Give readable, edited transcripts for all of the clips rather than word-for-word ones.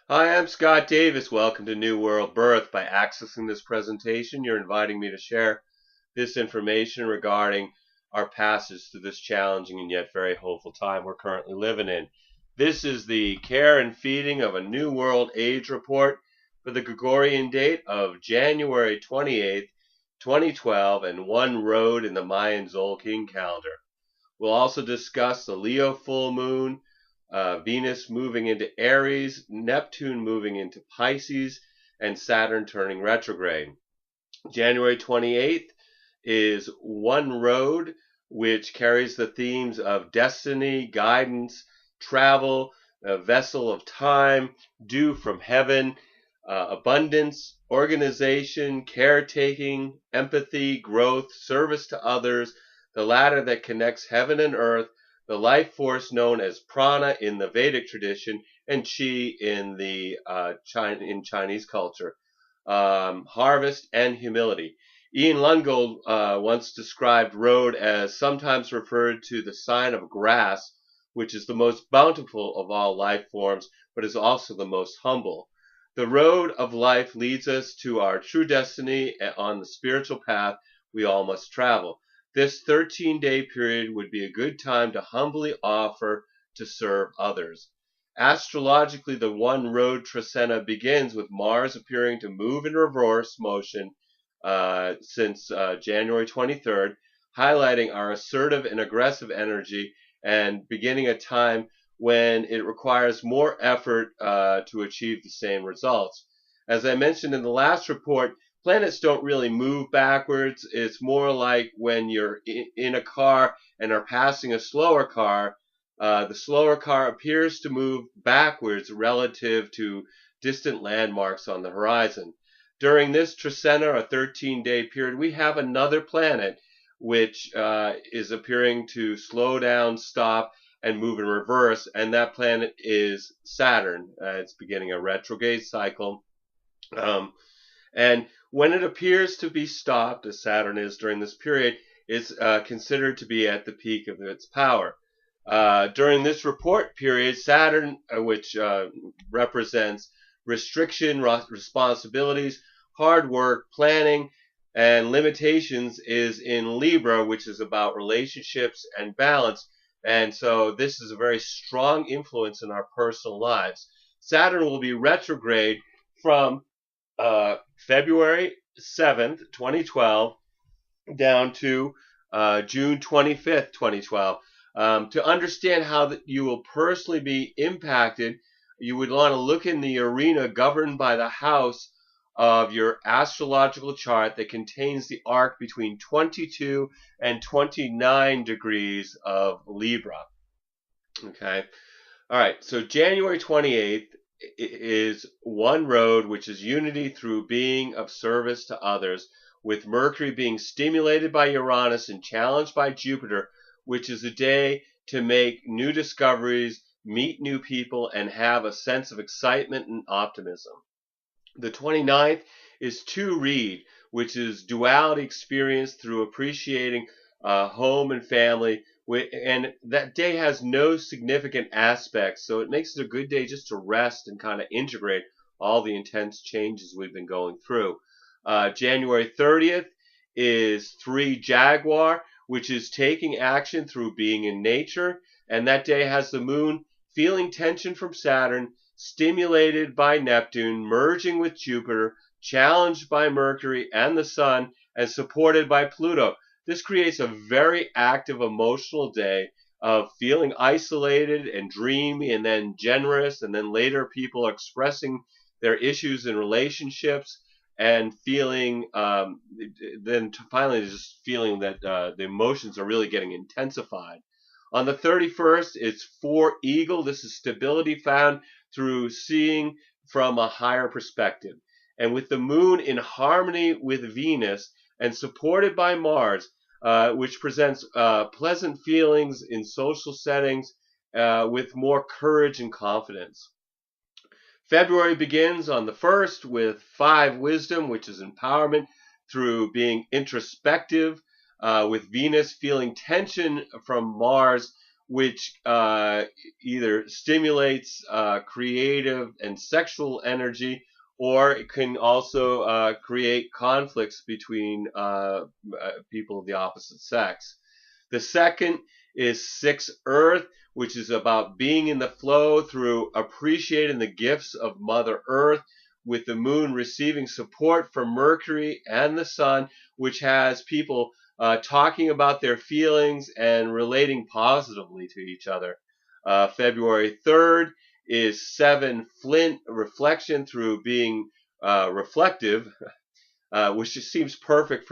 Hi, I'm Scott Davis. Welcome to New World Birth. By accessing this presentation, you're inviting me to share this information regarding our passage through this challenging and yet very hopeful time we're currently living in. This is the care and feeding of a New World Age report for the Gregorian date of January 28th, 2012, and One Road in the Mayan Tzolkin calendar. We'll also discuss the Leo full moon, Venus moving into Aries, Neptune moving into Pisces, and Saturn turning retrograde. January 28th is One Road, which carries the themes of destiny, guidance, travel, a vessel of time, dew from heaven, abundance, organization, caretaking, empathy, growth, service to others, the ladder that connects heaven and earth, the life force known as prana in the Vedic tradition, and chi in the Chinese culture. Harvest and humility. Ian Lungold once described road as sometimes referred to the sign of grass, which is the most bountiful of all life forms, but is also the most humble. The road of life leads us to our true destiny on the spiritual path we all must travel. This 13-day period would be a good time to humbly offer to serve others. Astrologically, the One Road Tzolkin begins with Mars appearing to move in reverse motion since January 23rd, highlighting our assertive and aggressive energy and beginning a time when it requires more effort to achieve the same results. As I mentioned in the last report, planets don't really move backwards. It's more like when you're in a car and are passing a slower car. The slower car appears to move backwards relative to distant landmarks on the horizon. During this Trecena, a 13-day period, we have another planet which is appearing to slow down, stop, and move in reverse, and that planet is Saturn. It's beginning a retrograde cycle. And when it appears to be stopped, as Saturn is during this period, it's considered to be at the peak of its power. During this report period, Saturn, which represents restriction, responsibilities, hard work, planning, and limitations, is in Libra, which is about relationships and balance. And so this is a very strong influence in our personal lives. Saturn will be retrograde from February 7th, 2012, down to June 25th, 2012. To understand how you will personally be impacted, you would want to look in the arena governed by the house of your astrological chart that contains the arc between 22 and 29 degrees of Libra. Okay. All right. So January 28th is One Road, which is unity through being of service to others, with Mercury being stimulated by Uranus and challenged by Jupiter, which is a day to make new discoveries, meet new people, and have a sense of excitement and optimism. The 29th is To Read, which is duality experienced through appreciating home and family. And that day has no significant aspects, so it makes it a good day just to rest and kind of integrate all the intense changes we've been going through. January 30th is 3 Jaguar, which is taking action through being in nature, and that day has the moon feeling tension from Saturn, stimulated by Neptune, merging with Jupiter, challenged by Mercury and the Sun, and supported by Pluto. This creates a very active emotional day of feeling isolated and dreamy and then generous, and then later people expressing their issues in relationships and feeling then finally just feeling that the emotions are really getting intensified. On the 31st, it's 4 Eagle. This is stability found through seeing from a higher perspective. And with the moon in harmony with Venus and supported by Mars, which presents pleasant feelings in social settings with more courage and confidence. February begins on the 1st with 5 Wisdom, which is empowerment through being introspective, with Venus feeling tension from Mars, which either stimulates creative and sexual energy, or it can also create conflicts between people of the opposite sex. The second is 6 Earth, which is about being in the flow through appreciating the gifts of Mother Earth, with the moon receiving support from Mercury and the sun, which has people talking about their feelings and relating positively to each other. February 3rd is 7 Flint, reflection through being reflective, which just seems perfect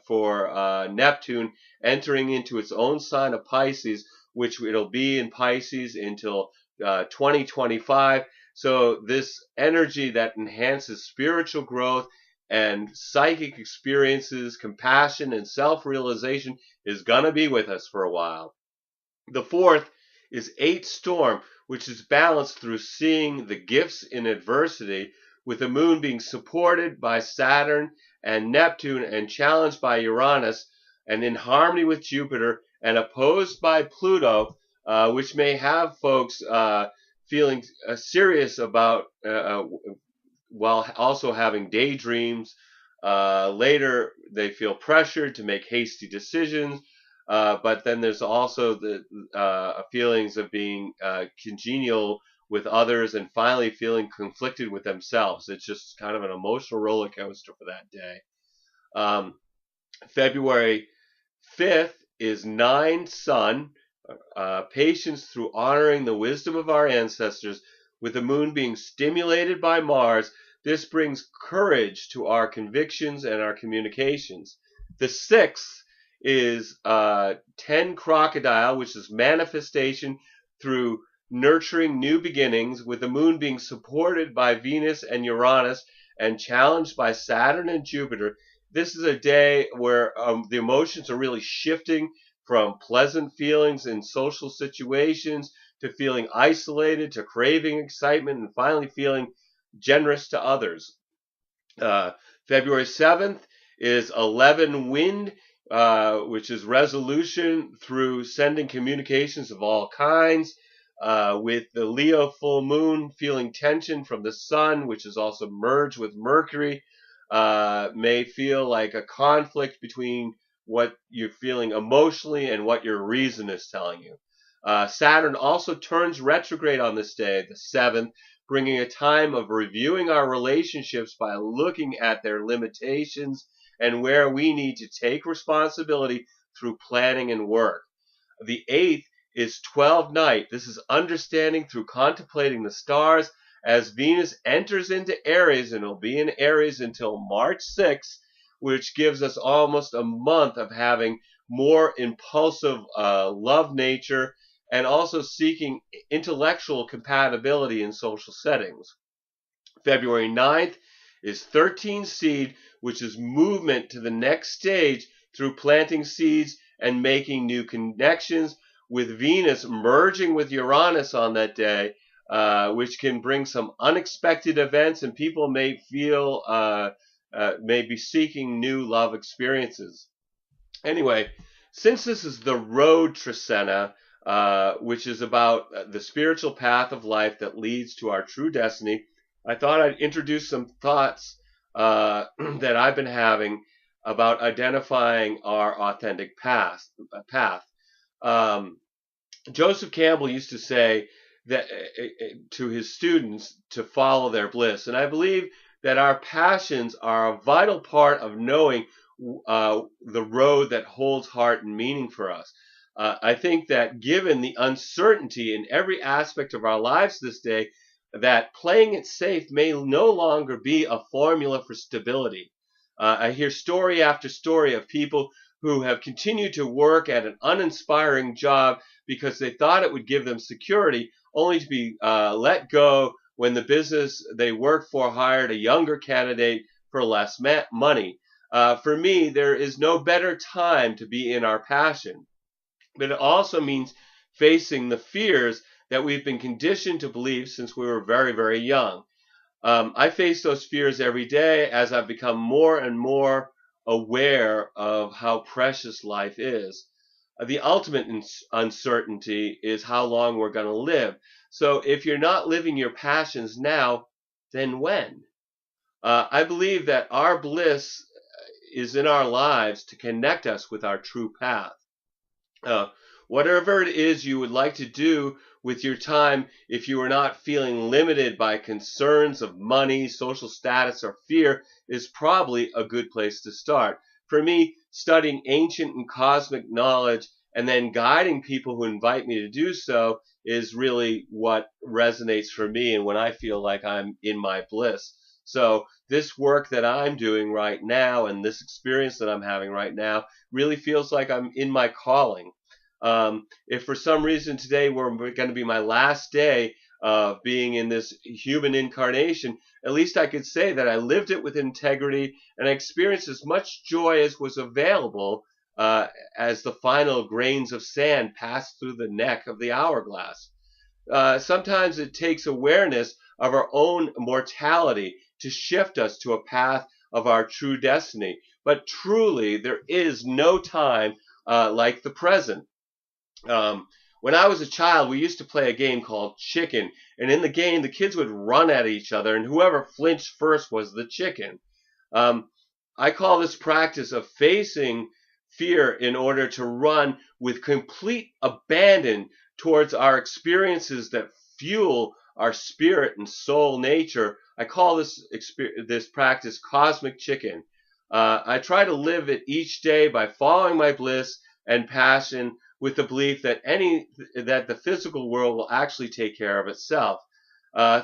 for Neptune entering into its own sign of Pisces, which it'll be in Pisces until 2025. So this energy that enhances spiritual growth and psychic experiences, compassion, and self-realization is gonna be with us for a while. The fourth is 8 Storm, which is balanced through seeing the gifts in adversity, with the moon being supported by Saturn and Neptune and challenged by Uranus, and in harmony with Jupiter and opposed by Pluto, which may have folks feeling serious about while also having daydreams. Later, they feel pressured to make hasty decisions, but then there's also the feelings of being congenial with others and finally feeling conflicted with themselves. It's just kind of an emotional roller coaster for that day. February 5th is 9 Sun, patience through honoring the wisdom of our ancestors, with the moon being stimulated by Mars. This brings courage to our convictions and our communications. The 6th is 10 Crocodile, which is manifestation through nurturing new beginnings, with the moon being supported by Venus and Uranus and challenged by Saturn and Jupiter. This is a day where the emotions are really shifting from pleasant feelings in social situations to feeling isolated, to craving excitement, and finally feeling generous to others. February 7th is 11 Wind, which is resolution through sending communications of all kinds, with the Leo full moon feeling tension from the sun, which is also merged with Mercury, may feel like a conflict between what you're feeling emotionally and what your reason is telling you. Saturn also turns retrograde on this day, the 7th, bringing a time of reviewing our relationships by looking at their limitations and where we need to take responsibility through planning and work. The 8th is 12 Night. This is understanding through contemplating the stars as Venus enters into Aries, and will be in Aries until March 6th, which gives us almost a month of having more impulsive love nature and also seeking intellectual compatibility in social settings. February 9th is 13 Seed, which is movement to the next stage through planting seeds and making new connections, with Venus merging with Uranus on that day, which can bring some unexpected events, and people may feel may be seeking new love experiences. Anyway, since this is the road Trecena, which is about the spiritual path of life that leads to our true destiny, I thought I'd introduce some thoughts that I've been having about identifying our authentic path. Joseph Campbell used to say that to his students to follow their bliss, and I believe that our passions are a vital part of knowing the road that holds heart and meaning for us. I think that given the uncertainty in every aspect of our lives this day, that playing it safe may no longer be a formula for stability. I hear story after story of people who have continued to work at an uninspiring job because they thought it would give them security, only to be let go when the business they worked for hired a younger candidate for less money. For me, there is no better time to be in our passion. But it also means facing the fears that we've been conditioned to believe since we were very, very young. I face those fears every day as I've become more and more aware of how precious life is. The ultimate uncertainty is how long we're going to live. So if you're not living your passions now, then when? I believe that our bliss is in our lives to connect us with our true path. Uh, Whatever it is you would like to do with your time, if you are not feeling limited by concerns of money, social status, or fear, is probably a good place to start. For me, studying ancient and cosmic knowledge and then guiding people who invite me to do so is really what resonates for me and when I feel like I'm in my bliss. So this work that I'm doing right now and this experience that I'm having right now really feels like I'm in my calling. If for some reason today were going to be my last day of being in this human incarnation, at least I could say that I lived it with integrity and I experienced as much joy as was available as the final grains of sand passed through the neck of the hourglass. Sometimes it takes awareness of our own mortality to shift us to a path of our true destiny. But truly, there is no time like the present. When I was a child, we used to play a game called Chicken, and in the game, the kids would run at each other, and whoever flinched first was the chicken. Um, I call this practice of facing fear in order to run with complete abandon towards our experiences that fuel our spirit and soul nature. I call this practice cosmic chicken. I try to live it each day by following my bliss and passion with the belief that that the physical world will actually take care of itself.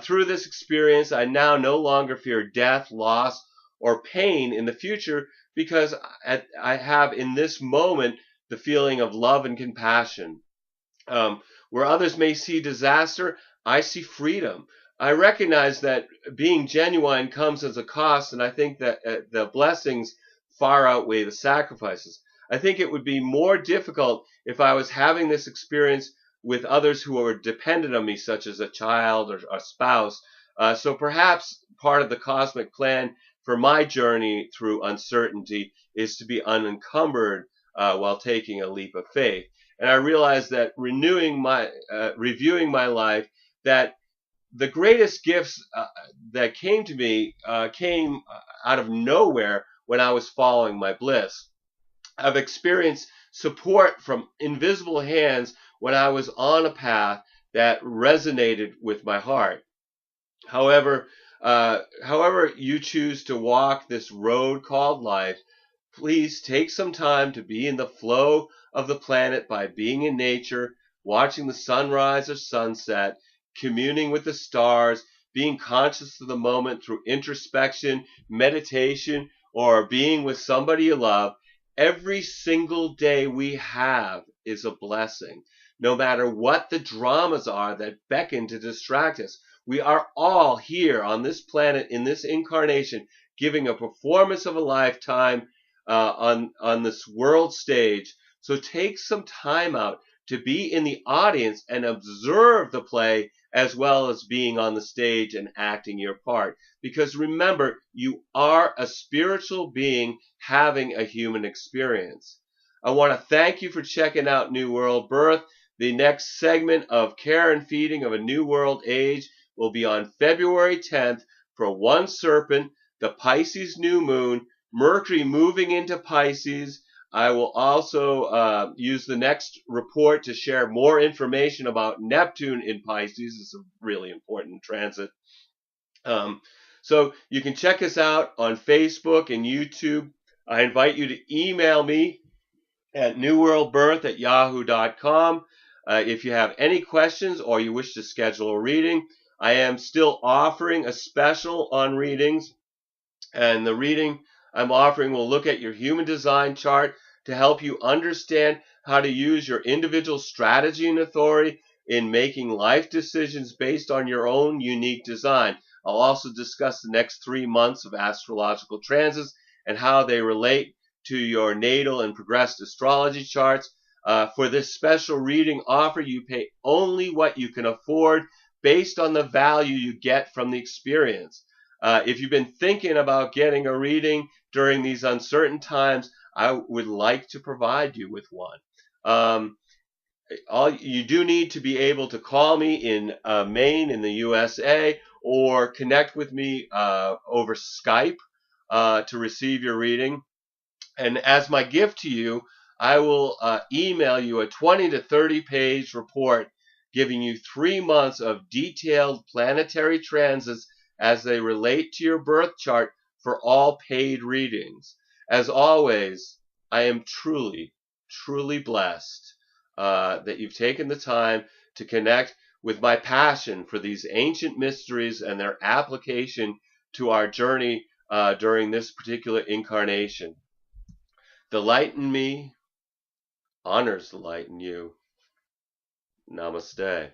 Through this experience, I now no longer fear death, loss, or pain in the future because I have in this moment the feeling of love and compassion. Where others may see disaster, I see freedom. I recognize that being genuine comes as a cost, and I think that the blessings far outweigh the sacrifices. I think it would be more difficult if I was having this experience with others who are dependent on me, such as a child or a spouse. So perhaps part of the cosmic plan for my journey through uncertainty is to be unencumbered while taking a leap of faith. And I realized that reviewing my life, that the greatest gifts that came to me came out of nowhere when I was following my bliss. I've experienced support from invisible hands when I was on a path that resonated with my heart. However, however you choose to walk this road called life, please take some time to be in the flow of the planet by being in nature, watching the sunrise or sunset, communing with the stars, being conscious of the moment through introspection, meditation, or being with somebody you love. Every single day we have is a blessing. No matter what the dramas are that beckon to distract us, we are all here on this planet in this incarnation giving a performance of a lifetime on this world stage. So take some time out to be in the audience and observe the play as well as being on the stage and acting your part. Because remember, you are a spiritual being having a human experience. I want to thank you for checking out New World Birth. The next segment of Care and Feeding of a New World Age will be on February 10th for One Serpent, the Pisces new moon, Mercury moving into Pisces. I will also use the next report to share more information about Neptune in Pisces. It's a really important transit. So you can check us out on Facebook and YouTube. I invite you to email me at newworldbirth@yahoo.com if you have any questions or you wish to schedule a reading. I am still offering a special on readings, and the reading I'm offering will look at your human design chart to help you understand how to use your individual strategy and authority in making life decisions based on your own unique design. I'll also discuss the next 3 months of astrological transits and how they relate to your natal and progressed astrology charts. For this special reading offer, you pay only what you can afford based on the value you get from the experience. If you've been thinking about getting a reading during these uncertain times, I would like to provide you with one. Um, all you do need to be able to call me in Maine in the USA, or connect with me over Skype to receive your reading. And as my gift to you, I will email you a 20 to 30 page report giving you 3 months of detailed planetary transits as they relate to your birth chart for all paid readings. As always, I am truly, truly blessed that you've taken the time to connect with my passion for these ancient mysteries and their application to our journey during this particular incarnation. The light in me honors the light in you. Namaste.